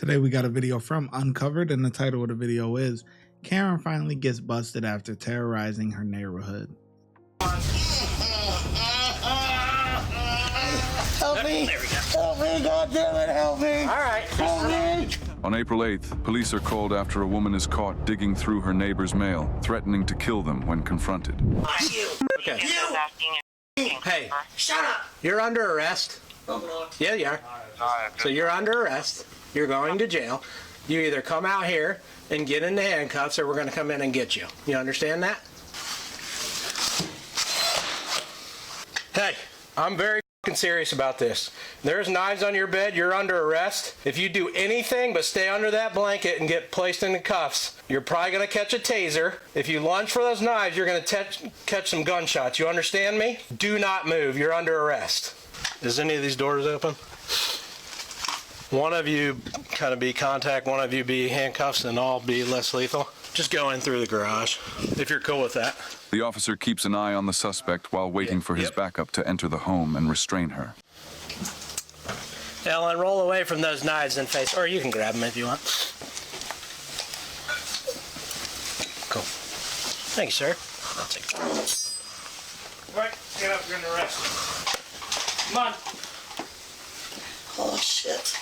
Today we got a video from Uncovered, and the title of the video is Karen finally gets busted after terrorizing her neighborhood. Help me! Help me! God damn it! Help me! All right. Help me! On April 8th, police are called after a woman is caught digging through her neighbor's mail, threatening to kill them when confronted. You! Okay. You! Hey, Shut up! you're under arrest. Yeah, you are. So you're under arrest. You're going to jail. You either come out here and get in the handcuffs, or we're going to come in and get you. You understand that? Hey, I'm very serious about this. There's knives on your bed. You're under arrest. If you do anything but stay under that blanket and get placed in the cuffs, you're probably going to catch a taser. If you lunge for those knives, you're going to catch some gunshots. You understand me? Do not move. You're under arrest. Is any of these doors open? One of you kind of be contact, one of you be handcuffs, and all be less lethal. Just go in through the garage, if you're cool with that. The officer keeps an eye on the suspect while waiting for his backup to enter the home and restrain her. Ellen, roll away from those knives and face, or you can grab them if you want. Cool. Thank you, sir. I'll take that. All right, get up, you're under arrest. Come on. Oh shit!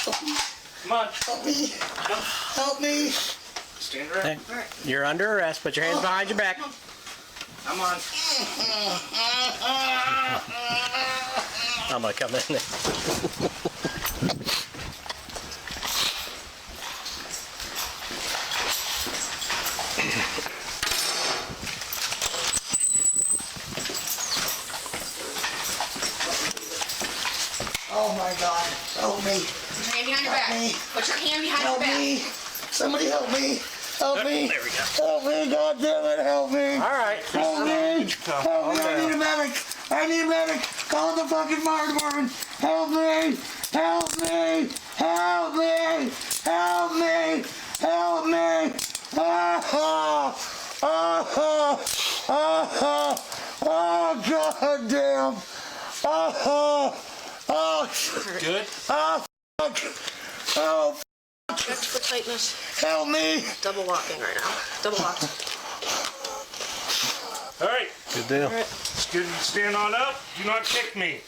Help me! Come on. Help me! Help me! Stand around. Hey, you're under arrest. Put your hands behind your back. Come on. I'm gonna come in there. Oh my God! Help me! Put your hand behind your back. Me. Put your hand behind Help your back. me! Somebody help me! Help me! There we go. Help me! God damn it! Help me! All right. Help me! Help me! I need a medic! I need a medic! Call the fucking fire department! Help me! Help me! Help me! Help me! Help me! Ah! Ah! Ah! Oh God damn! Oh! Oh! Good. Oh! Fuck! Oh! That's for tightness. Help me! Double walking right now. Double walk. All right, Good deal. it's good to stand on up. Do not kick me.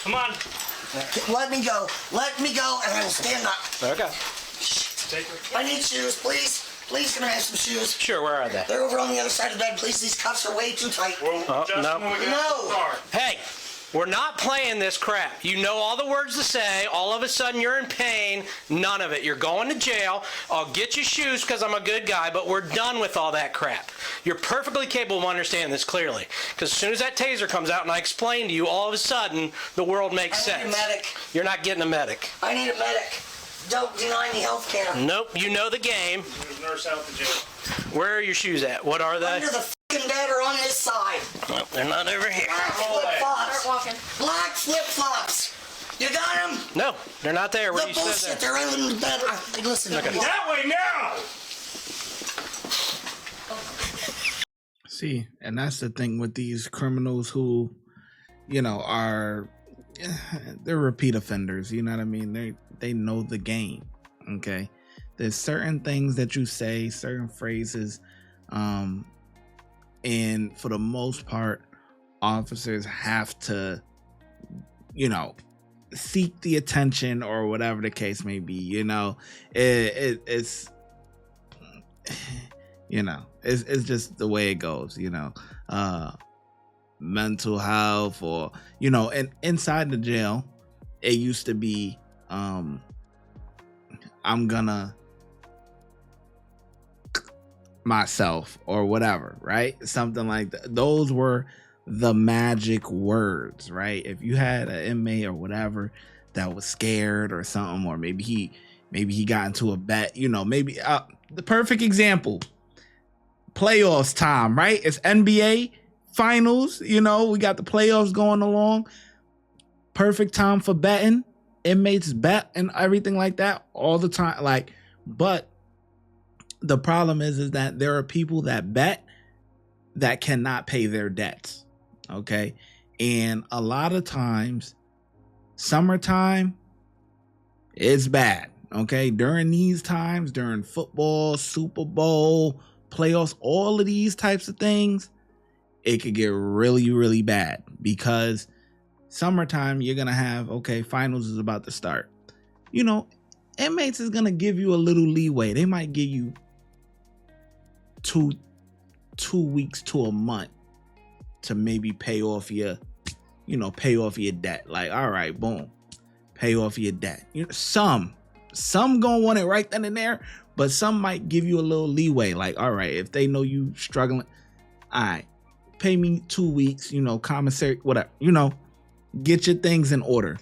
Come on. Let me go. Let me go, and I will stand up. Okay. Take her. I need shoes, please. Please, can I have some shoes? Sure, where are they? They're over on the other side of the bed, please. These cuffs are way too tight. We'll adjust no. when we get No. to the car. Hey, we're not playing this crap. You know all the words to say. All of a sudden you're in pain. None of it. You're going to jail. I'll get you shoes because I'm a good guy, but we're done with all that crap. You're perfectly capable of understanding this clearly. Because as soon as that taser comes out and I explain to you, all of a sudden the world makes I need sense. a medic. You're not getting a medic. I need a medic. Don't deny me health care. Nope, you know the game. There's a nurse out the jail. Where are your shoes at? What are they? Under the fucking bed or on this side. Nope, they're not over here. Black Roll away. flip-flops. Start walking. Black flip-flops. You got them? No, they're not there. Where The you stood bullshit, there? they're under the bed. Listen to me. That way now. See, and that's the thing with these criminals who, are they're repeat offenders. You know what I mean? They know the game. Okay, there's certain things that you say, certain phrases, and for the most part, officers have to, seek the attention or whatever the case may be. It's it's just the way it goes. Mental health, or and inside the jail, it used to be I'm gonna myself or whatever, right? Something like that. Those were the magic words, right? If you had an inmate or whatever that was scared or something, or maybe he got into a bet, maybe the perfect example, playoffs time, right? It's NBA finals, we got the playoffs going along. Perfect time for betting. Inmates bet and everything like that all the time. But the problem is that there are people that bet that cannot pay their debts. Okay. And a lot of times, summertime is bad. Okay, during these times, during football, Super Bowl, playoffs, all of these types of things, it could get really, really bad because summertime, you're going to have, okay, finals is about to start. You know, inmates is going to give you a little leeway. They might give you two weeks to a month to maybe pay off your debt. Like, all right, boom, pay off your debt. You know, some gonna want it right then and there, but some might give you a little leeway. Like, all right, if they know you struggling, all right, pay me 2 weeks, commissary, whatever, get your things in order.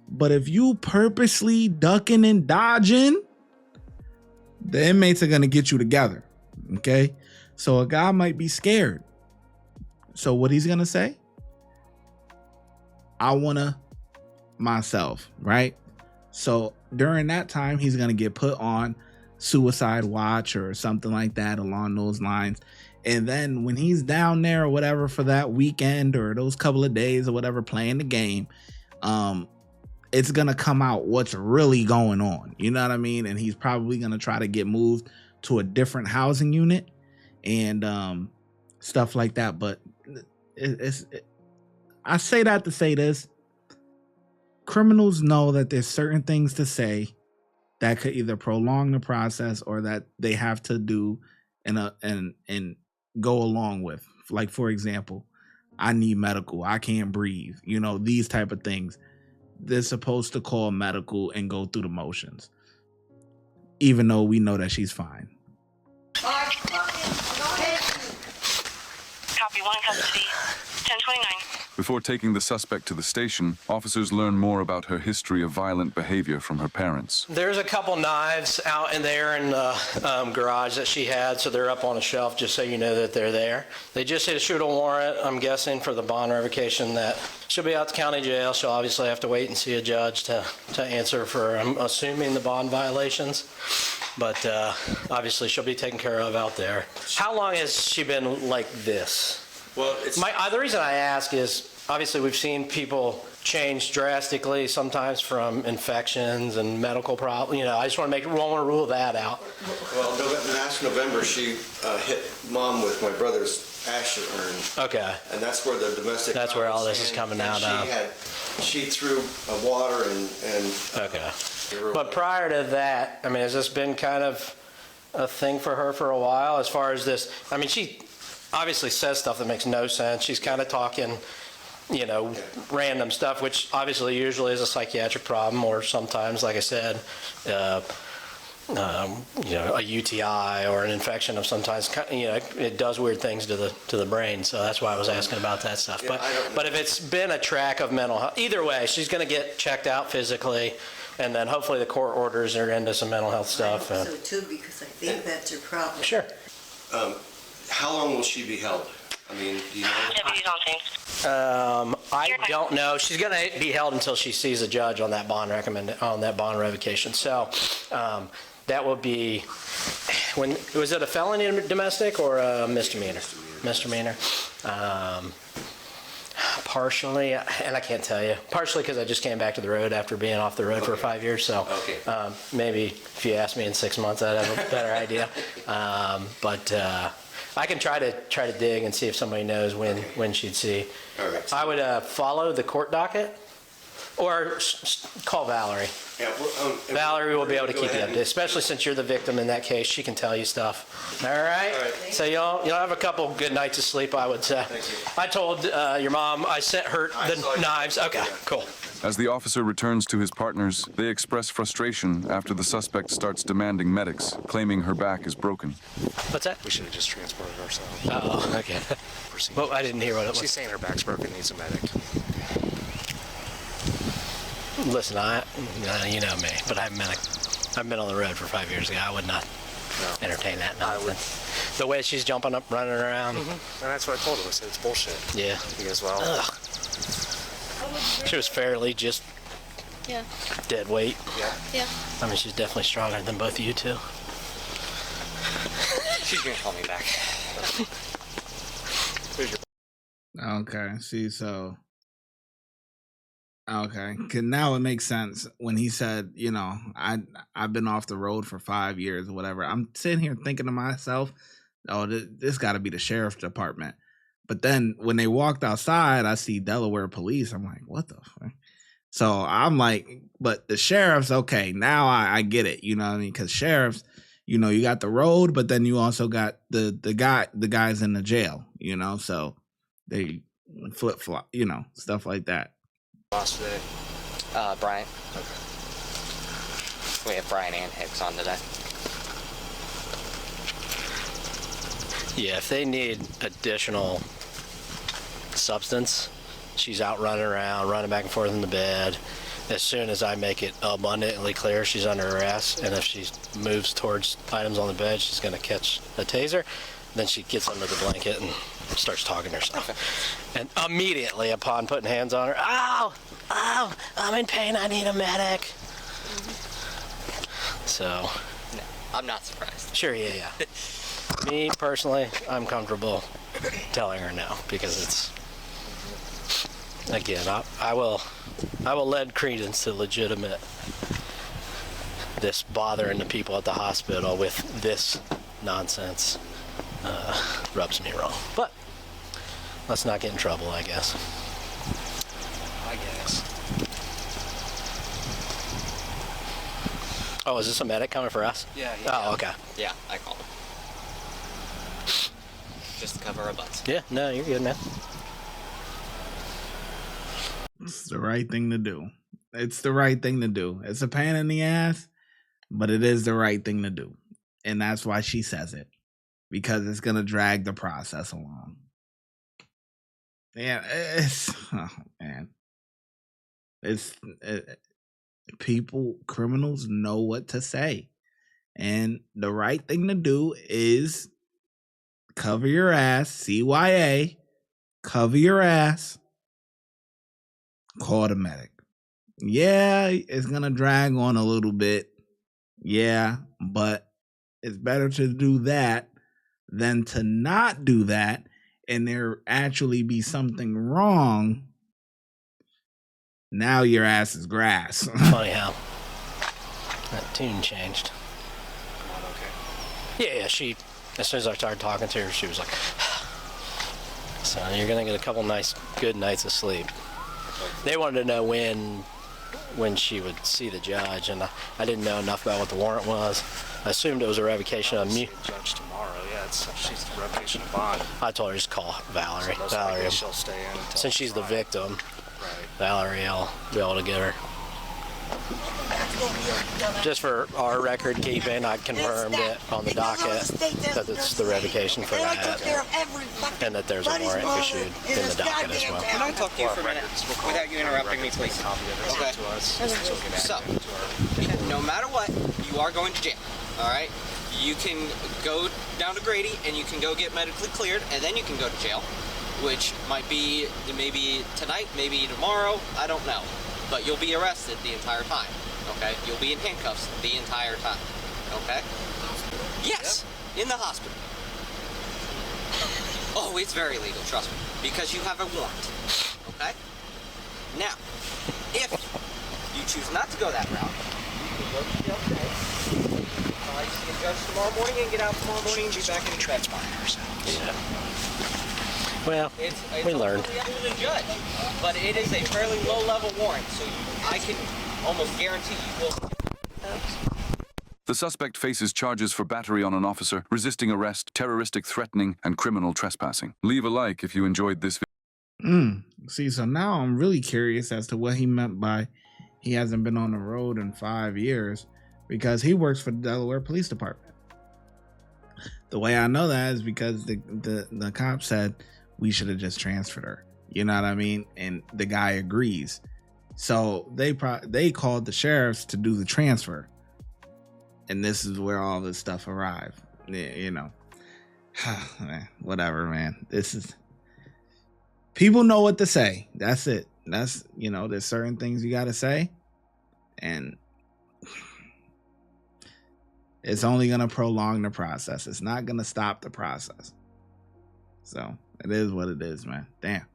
But if you purposely ducking and dodging, the inmates are gonna get you together. Okay, so a guy might be scared. So what he's gonna say? I wanna myself, right? So during that time, he's gonna get put on suicide watch or something like that along those lines. And then when he's down there or whatever for that weekend or those couple of days or whatever playing the game, it's gonna come out what's really going on. You know what I mean? And he's probably gonna try to get moved to a different housing unit and stuff like that. But I say that to say this: criminals know that there's certain things to say that could either prolong the process or that they have to do and go along with. Like, for example, I need medical, I can't breathe, these type of things. They're supposed to call medical and go through the motions, even though we know that she's fine. Copy 1, custody 1029. Before taking the suspect to the station, officers learn more about her history of violent behavior from her parents. There's a couple knives out in there in the garage that she had, so they're up on a shelf just so you know that they're there. They just issued a warrant, I'm guessing, for the bond revocation that she'll be out to county jail. She'll obviously have to wait and see a judge to answer for, I'm assuming, the bond violations. But obviously she'll be taken care of out there. How long has she been like this? Well, it's The reason I ask is, obviously we've seen people change drastically, sometimes from infections and medical problems. I just want to rule that out. well. Last November, she hit mom with my brother's ashes urn. Okay. And that's where the domestic. That's where all this is and- coming and out She threw water and. Okay. But prior to that, has this been kind of a thing for her for a while as far as this? She obviously says stuff that makes no sense. She's kind of talking, random stuff, which obviously usually is a psychiatric problem, or sometimes, like I said, a UTI or an infection of some type. It does weird things to the brain. So that's why I was asking about that stuff. Yeah, but if it's been a track of mental health, either way, she's going to get checked out physically, and then hopefully the court orders her into some mental health stuff. I hope so too, because I think that's her problem. Sure. How long will she be held? Do you know? Deputies on scene. I don't know. She's going to be held until she sees a judge on that bond revocation. So that will be was it a felony domestic or a misdemeanor? Misdemeanor. Partially, and I can't tell you. Partially because I just came back to the road after being off the road for 5 years. So maybe if you ask me in 6 months, I'd have a better idea. But I can try to dig and see if somebody knows when she'd see. All right. I would follow the court docket or call Valerie. Yeah, Valerie will be able to go keep you ahead updated, especially since you're the victim in that case. She can tell you stuff. All right? All right. So you'll have a couple good nights of sleep, I would say. Thank you. I told your mom I sent her the knives. Okay, cool. As the officer returns to his partners, they express frustration after the suspect starts demanding medics, claiming her back is broken. What's that? We should have just transported ourselves. Oh, okay. Proceed. Well, I didn't hear what it She's was. saying her back's broken, needs a medic. Listen, you know me, but I've been on the road for 5 years ago. I would not entertain that nonsense. The way she's jumping up, running around. And that's what I told him. I said, it's bullshit. Yeah. He goes, well. Ugh. She was fairly just dead weight. Yeah. She's definitely stronger than both of you two. She's going to call me back. Okay, see, so Okay, cause now it makes sense when he said, you know, I've been off the road for 5 years or whatever. I'm sitting here thinking to myself, oh, this got to be the sheriff's department. But then when they walked outside, I see Delaware police. I'm like, what the fuck? So I'm like, but the sheriff's okay. Now I get it. You know what I mean? Because sheriffs, you know, you got the road, but then you also got the guys in the jail. You know, so they flip flop. You know, stuff like that. Boss today? Brian. Okay. We have Brian and Hicks on today. Yeah, if they need additional substance, she's out running around, running back and forth in the bed. As soon as I make it abundantly clear she's under arrest, and if she moves towards items on the bed, she's going to catch a taser. Then she gets under the blanket and starts talking to herself. Okay. And immediately upon putting hands on her, ow, I'm in pain, I need a medic. So. No, I'm not surprised. Sure, yeah. Me, personally, I'm comfortable telling her no, because it's, again, I will lend credence to legitimate this bothering the people at the hospital with this nonsense. Rubs me wrong. But let's not get in trouble, I guess. Oh, is this a medic coming for us? Yeah. Oh, okay. Yeah, I called him. Just to cover our butts. Yeah, no, you're good, man. It's the right thing to do. It's the right thing to do. It's a pain in the ass, but it is the right thing to do. And that's why she says it. Because it's going to drag the process along. Yeah, criminals know what to say. And the right thing to do is cover your ass, CYA, cover your ass, call the medic. Yeah, it's going to drag on a little bit. Yeah, but it's better to do that than to not do that and there actually be something wrong. Now your ass is grass. Funny how that tune changed. Yeah, she, as soon as I started talking to her, she was like, so you're going to get a couple nice, good nights of sleep. They wanted to know when she would see the judge, and I didn't know enough about what the warrant was. I assumed it was a revocation of me. Judge tomorrow, yeah, she's the revocation of bond. I told her just call Valerie. So Valerie, she'll stay in since she's the victim. Right. Valerie, I'll be able to get her. Just for our record keeping, I confirmed it on the docket that it's the revocation for that, and that there's a warrant issued in the docket as well. Can I talk to you for a minute without you interrupting me, please? Okay. So, no matter what, you are going to jail, all right? You can go down to Grady and you can go get medically cleared, and then you can go to jail, which might be maybe tonight, maybe tomorrow, I don't know. But you'll be arrested the entire time, okay? You'll be in handcuffs the entire time, okay? Yes, in the hospital. Oh, it's very legal, trust me, because you have a warrant, okay? Now, if you choose not to go that route, you can go to jail today, see a judge tomorrow morning, and get out tomorrow morning and be back in your bed. Yeah. Well, we learned. It's up to the judge, but it is a fairly low-level warrant, so I can almost guarantee you will. The suspect faces charges for battery on an officer, resisting arrest, terroristic threatening, and criminal trespassing. Leave a like if you enjoyed this video. See, so now I'm really curious as to what he meant by he hasn't been on the road in 5 years, because he works for the Delaware Police Department. The way I know that is because the cop said we should have just transferred her. You know what I mean? And the guy agrees. So they called the sheriffs to do the transfer. And this is where all this stuff arrived. You know, whatever, man. This is, people know what to say. That's it. That's, you know, there's certain things you got to say. And it's only going to prolong the process. It's not going to stop the process. So it is what it is, man. Damn.